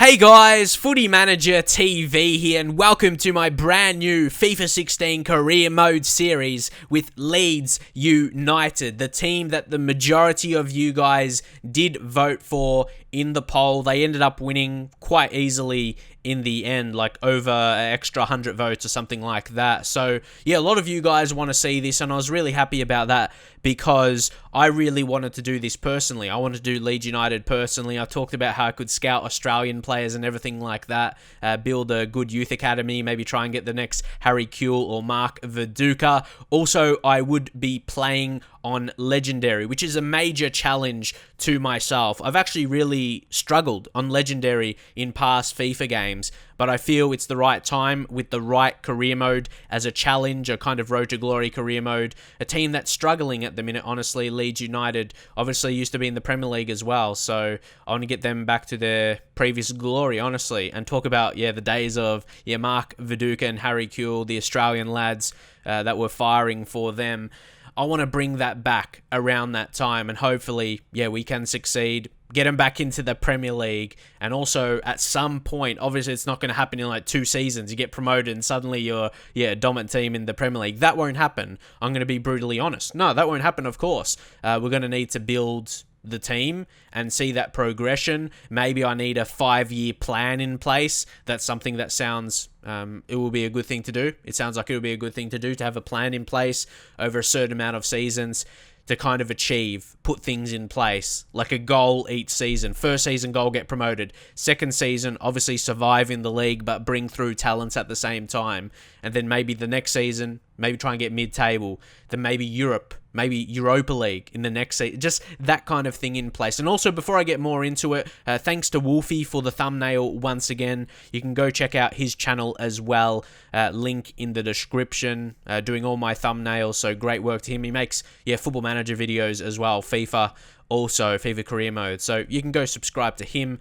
Hey guys, Footy Manager TV here, and welcome to my brand new FIFA 16 career mode series with Leeds United, the team that the majority of you guys did vote for in the poll. They ended up winning quite easily in the end, like over an extra 100 votes or something like that. So yeah, a lot of you guys want to see this, and I was really happy about that because I really wanted to do this personally. I wanted to do Leeds United personally. I talked about how I could scout Australian players and everything like that, build a good youth academy, maybe try and get the next Harry Kewell or Mark Viduka. Also, I would be playing on Legendary, which is a major challenge to myself. I've actually really struggled on Legendary in past FIFA games, but I feel it's the right time with the right career mode as a challenge, a kind of road to glory career mode. A team that's struggling at the minute, honestly, Leeds United, obviously used to be in the Premier League as well, so I want to get them back to their previous glory, honestly, and talk about, the days of, Mark Viduka and Harry Kewell, the Australian lads that were firing for them. I want to bring that back around that time, and hopefully, we can succeed, get them back into the Premier League, and also at some point, obviously it's not going to happen in like 2 seasons, you get promoted and suddenly you're, a dominant team in the Premier League. That won't happen. I'm going to be brutally honest. No, that won't happen, of course. We're going to need to build the team and see that progression. Maybe I need a 5-year plan in place. That's something that sounds, it will be a good thing to do. It sounds like it will be a good thing to do, to have a plan in place over a certain amount of seasons to kind of achieve, put things in place, like a goal each season. First season goal, get promoted. Second season, obviously survive in the league, but bring through talents at the same time. And then maybe the next season, maybe try and get mid-table. Then maybe Europe, maybe Europa League in the next season. Just that kind of thing in place. And also, before I get more into it, thanks to Wolfie for the thumbnail once again. You can go check out his channel as well. Link in the description. Doing all my thumbnails, so great work to him. He makes, Football Manager videos as well. FIFA, also FIFA career mode. So you can go subscribe to him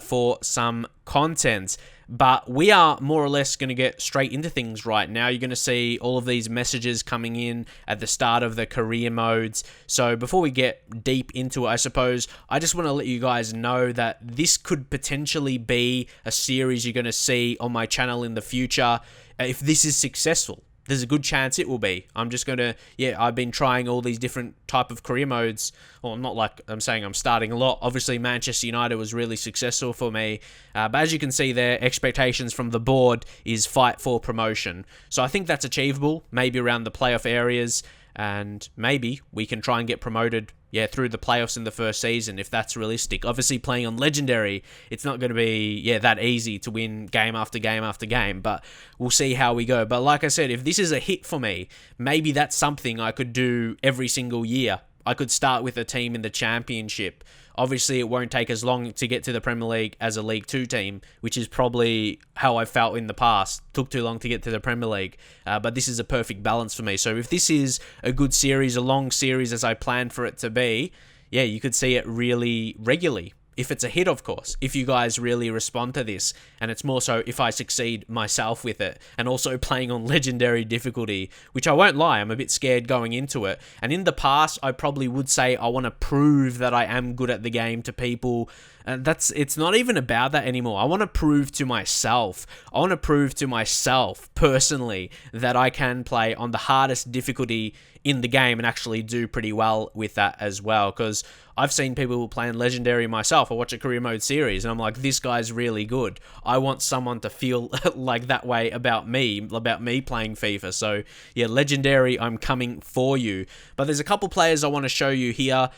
for some content. But we are more or less going to get straight into things right now. You're going to see all of these messages coming in at the start of the career modes. So before we get deep into it, I suppose, I just want to let you guys know that this could potentially be a series you're going to see on my channel in the future if this is successful. There's a good chance it will be. I'm just going to, I've been trying all these different type of career modes. Well, not like I'm saying I'm starting a lot. Obviously, Manchester United was really successful for me. But as you can see there, expectations from the board is fight for promotion. So I think that's achievable, maybe around the playoff areas. And maybe we can try and get promoted, through the playoffs in the first season, if that's realistic. Obviously, playing on Legendary, it's not going to be, that easy to win game after game after game, but we'll see how we go. But like I said, if this is a hit for me, maybe that's something I could do every single year. I could start with a team in the Championship. Obviously, it won't take as long to get to the Premier League as a League 2 team, which is probably how I felt in the past. Took too long to get to the Premier League, but this is a perfect balance for me. So if this is a good series, a long series as I planned for it to be, you could see it really regularly. If it's a hit, of course, if you guys really respond to this, and it's more so if I succeed myself with it, and also playing on Legendary difficulty, which I won't lie, I'm a bit scared going into it. And in the past, I probably would say I want to prove that I am good at the game to people. It's not even about that anymore. I want to prove to myself. I want to prove to myself personally that I can play on the hardest difficulty in the game and actually do pretty well with that as well. Because I've seen people playing Legendary myself. I watch a career mode series and I'm like, this guy's really good. I want someone to feel like that way about me playing FIFA. So Legendary, I'm coming for you. But there's a couple players I want to show you here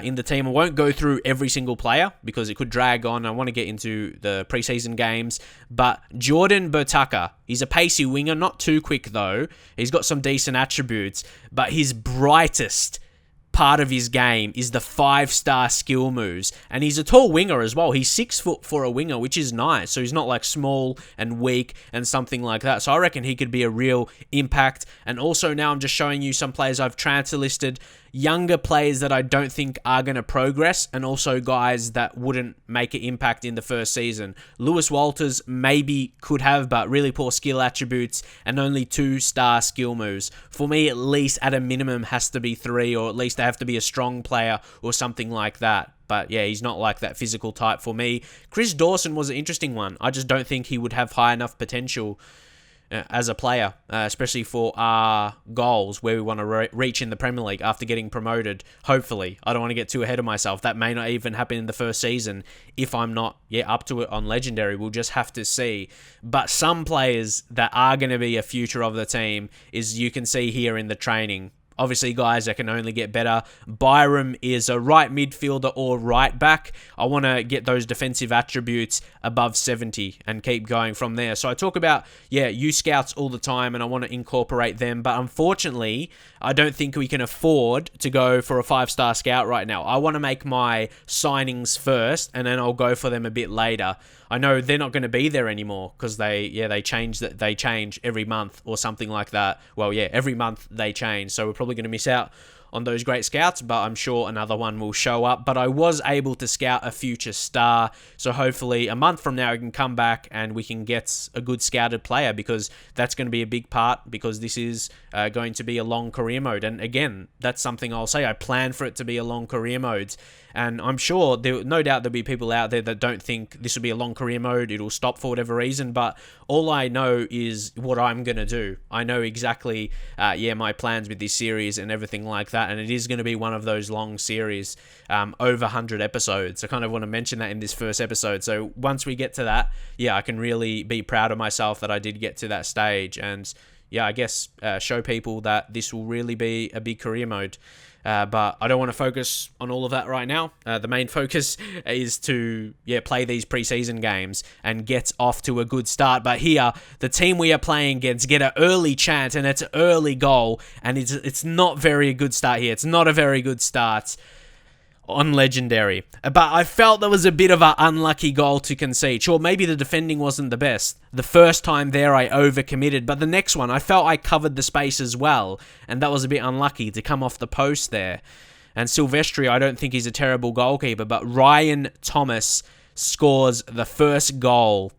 in the team. I won't go through every single player because it could drag on. I want to get into the preseason games. But Jordan Bertaka, he's a pacey winger, not too quick though. He's got some decent attributes, but his brightest part of his game is the 5-star skill moves, and he's a tall winger as well. He's 6 foot for a winger, which is nice, so he's not like small and weak and something like that. So I reckon he could be a real impact. And also now I'm just showing you some players I've transfer listed, younger players that I don't think are going to progress, and also guys that wouldn't make an impact in the first season. Lewis Walters maybe could have, but really poor skill attributes and only 2-star skill moves. For me, at least at a minimum has to be 3, or at least they have to be a strong player or something like that. But yeah, he's not like that physical type for me. Chris Dawson was an interesting one. I just don't think he would have high enough potential as a player, especially for our goals where we want to reach in the Premier League after getting promoted. Hopefully, I don't want to get too ahead of myself. That may not even happen in the first season if I'm not up to it on Legendary. We'll just have to see. But some players that are going to be a future of the team is you can see here in the training. Obviously, guys that can only get better. Byram is a right midfielder or right back. I want to get those defensive attributes above 70 and keep going from there. So I talk about, youth scouts all the time, and I want to incorporate them. But unfortunately, I don't think we can afford to go for a 5-star scout right now. I want to make my signings first, and then I'll go for them a bit later. I know they're not going to be there anymore because they change every month or something like that. Well, every month they change, so we're probably going to miss out on those great scouts, but I'm sure another one will show up. But I was able to scout a future star, so hopefully a month from now I can come back and we can get a good scouted player, because that's going to be a big part, because this is going to be a long career mode. And again, that's something I'll say. I plan for it to be a long career mode. And I'm sure, no doubt there'll be people out there that don't think this will be a long career mode. It'll stop for whatever reason. But all I know is what I'm going to do. I know exactly, my plans with this series and everything like that. And it is going to be one of those long series, over 100 episodes. I kind of want to mention that in this first episode. So once we get to that, I can really be proud of myself that I did get to that stage. And I guess show people that this will really be a big career mode. But I don't want to focus on all of that right now. The main focus is to play these preseason games and get off to a good start. But here, the team we are playing against get an early chance, and it's an early goal, and it's not very good start here. It's not a very good start on Legendary. But I felt there was a bit of an unlucky goal to concede. Sure, maybe the defending wasn't the best. The first time there, I overcommitted. But the next one, I felt I covered the space as well. And that was a bit unlucky to come off the post there. And Silvestri, I don't think he's a terrible goalkeeper. But Ryan Thomas scores the first goal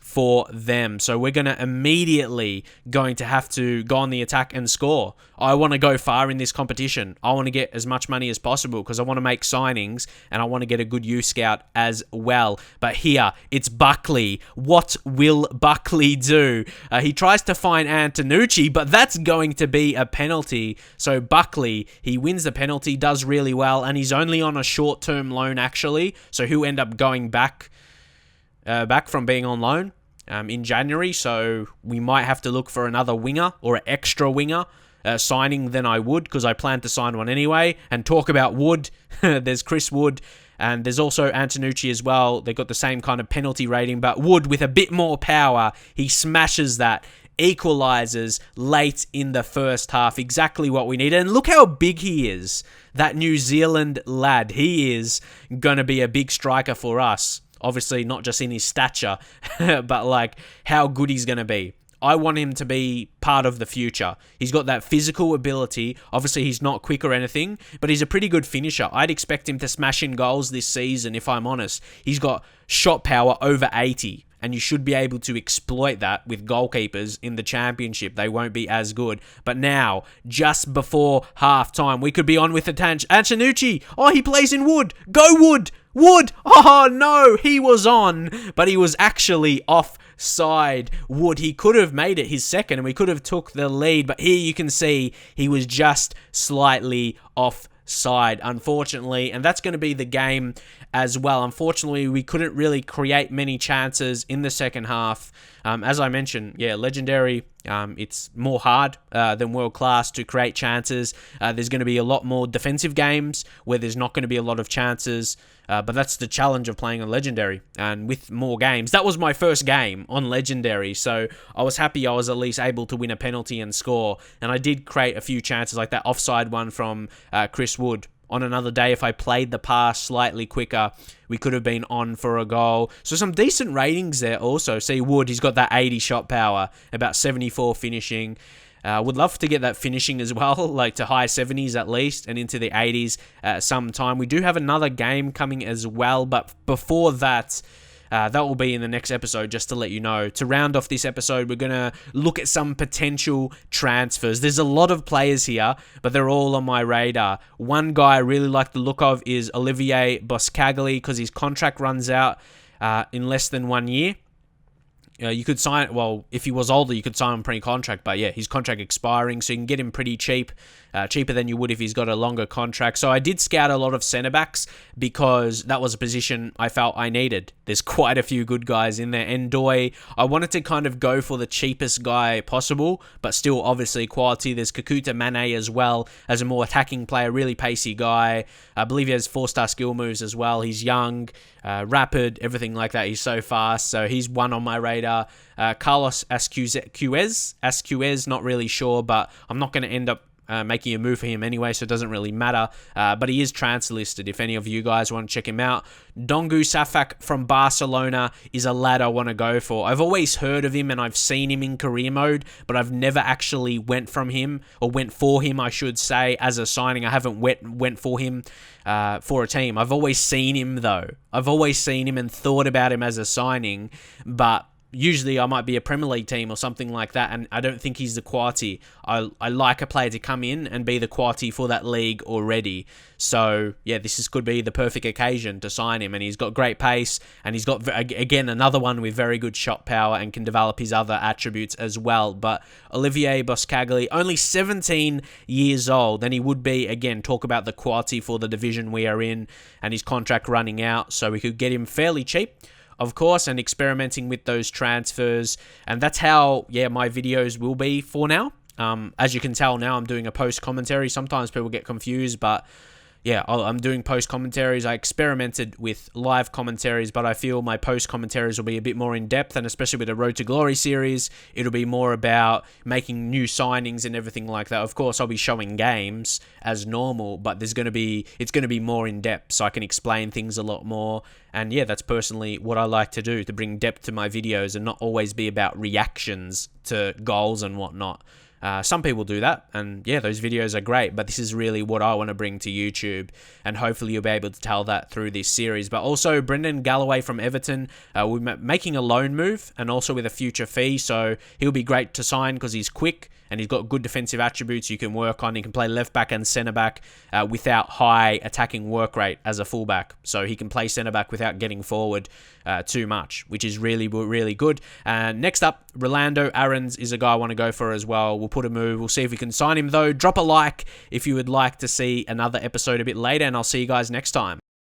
for them. So we're going to immediately have to go on the attack and score. I want to go far in this competition. I want to get as much money as possible because I want to make signings and I want to get a good youth scout as well. But here, it's Buckley. What will Buckley do? He tries to find Antonucci, but that's going to be a penalty. So Buckley, he wins the penalty, does really well, and he's only on a short-term loan actually. So he'll end up going back from being on loan in January, so we might have to look for another winger or an extra winger signing than I would, because I plan to sign one anyway. And talk about Wood, there's Chris Wood, and there's also Antonucci as well. They've got the same kind of penalty rating, but Wood with a bit more power, he smashes that, equalizes late in the first half, exactly what we need. And look how big he is, that New Zealand lad. He is going to be a big striker for us. Obviously, not just in his stature, but like how good he's going to be. I want him to be part of the future. He's got that physical ability. Obviously, he's not quick or anything, but he's a pretty good finisher. I'd expect him to smash in goals this season, if I'm honest. He's got shot power over 80, and you should be able to exploit that with goalkeepers in the championship. They won't be as good. But now, just before half-time, we could be on with the Antonucci. Oh, he plays in Wood. Go Wood! Wood! Oh no, he was on, but he was actually offside. Wood, he could have made it his second and we could have took the lead, but here you can see he was just slightly offside, unfortunately, and that's going to be the game as well. Unfortunately, we couldn't really create many chances in the second half. As I mentioned, Legendary, it's more hard than World Class to create chances. There's going to be a lot more defensive games where there's not going to be a lot of chances. But that's the challenge of playing on Legendary. And with more games, that was my first game on Legendary. So I was happy I was at least able to win a penalty and score. And I did create a few chances like that offside one from Chris Wood. On another day, if I played the pass slightly quicker, we could have been on for a goal. So some decent ratings there also. See Wood, he's got that 80 shot power, about 74 finishing. Would love to get that finishing as well, like to high 70s at least, and into the 80s sometime. We do have another game coming as well, but before that, That will be in the next episode, just to let you know. To round off this episode, we're going to look at some potential transfers. There's a lot of players here, but they're all on my radar. One guy I really like the look of is Olivier Boscagli, because his contract runs out in less than 1 year. You could sign, well, if he was older, you could sign him pre-contract, but yeah, his contract expiring, so you can get him pretty cheap, cheaper than you would if he's got a longer contract. So I did scout a lot of centre-backs because that was a position I felt I needed. There's quite a few good guys in there. Ndoye, I wanted to kind of go for the cheapest guy possible, but still obviously quality. There's Kakuta Mane as well, as a more attacking player, really pacey guy. I believe he has 4-star skill moves as well. He's young, rapid, everything like that. He's so fast, so he's one on my radar. Carlos Asquez, not really sure, but I'm not going to end up making a move for him anyway, so it doesn't really matter. But he is transfer listed if any of you guys want to check him out. Dongu Safak from Barcelona is a lad I want to go for. I've always heard of him and I've seen him in career mode, but I've never actually went for him, I should say, as a signing. I haven't went for him for a team. I've always seen him though. I've always seen him and thought about him as a signing, but usually I might be a Premier League team or something like that, and I don't think he's the quality. I like a player to come in and be the quality for that league already. So, yeah, could be the perfect occasion to sign him, and he's got great pace, and he's got, again, another one with very good shot power and can develop his other attributes as well. But Olivier Boscagli, only 17 years old, and he would be, again, talk about the quality for the division we are in, and his contract running out, so we could get him fairly cheap, of course, and experimenting with those transfers. And that's how, my videos will be for now. As you can tell now, I'm doing a post commentary. Sometimes people get confused, but yeah, I'm doing post commentaries. I experimented with live commentaries, but I feel my post commentaries will be a bit more in depth, and especially with the Road to Glory series, it'll be more about making new signings and everything like that. Of course, I'll be showing games as normal, but it's going to be more in depth, so I can explain things a lot more. And yeah, that's personally what I like to do, to bring depth to my videos and not always be about reactions to goals and whatnot. Some people do that, and yeah, those videos are great, but this is really what I want to bring to YouTube, and hopefully you'll be able to tell that through this series. But also, Brendan Galloway from Everton, we're making a loan move, and also with a future fee, so he'll be great to sign because he's quick, and he's got good defensive attributes you can work on. He can play left back and centre back without high attacking work rate as a fullback. So he can play centre back without getting forward too much, which is really, really good. Next up, Rolando Aarons is a guy I want to go for as well. We'll put a move. We'll see if we can sign him though. Drop a like if you would like to see another episode a bit later, and I'll see you guys next time.